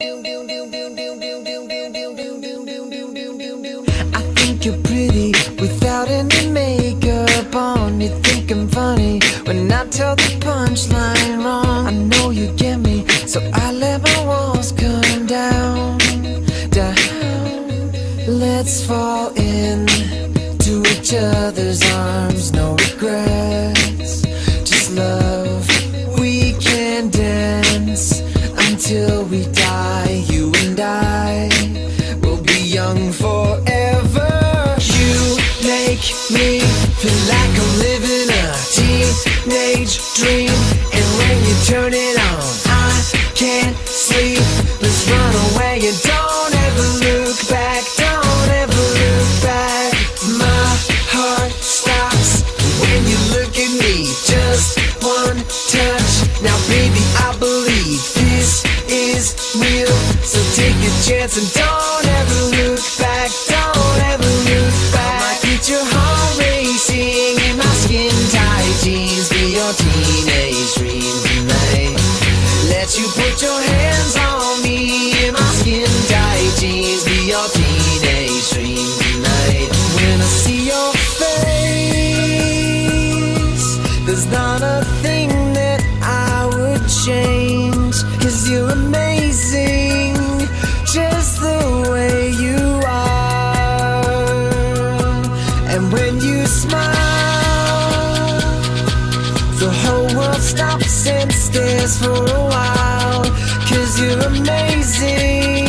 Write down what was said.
I think you're pretty without any makeup on. You think I'm funny when I tell the punchline wrong. I know you get me, so I let my walls come down, down. Let's fall in to each other's arms, no regrets, just love. We can dance until we die. You and I will be young forever. You make me feel like I'm living a teenage dream, and when you turn it on, I can't sleep. Let's run away and don't ever look back. Don't ever look back. My heart stops when you look at me. Just one touch. Now baby, I believe this is real. So take a chance and don't ever look back. Don't ever look back. I might get your heart racing in my skin tight jeans. Be your teenage dream tonight. Let you put your hands on me in my skin tight jeans. Be your teenage dream tonight. When I see your face, there's not a thing that I would change. 'Cause you're amazing, just the way you are. And when you smile, the whole world stops and stares for a while. 'Cause you're amazing.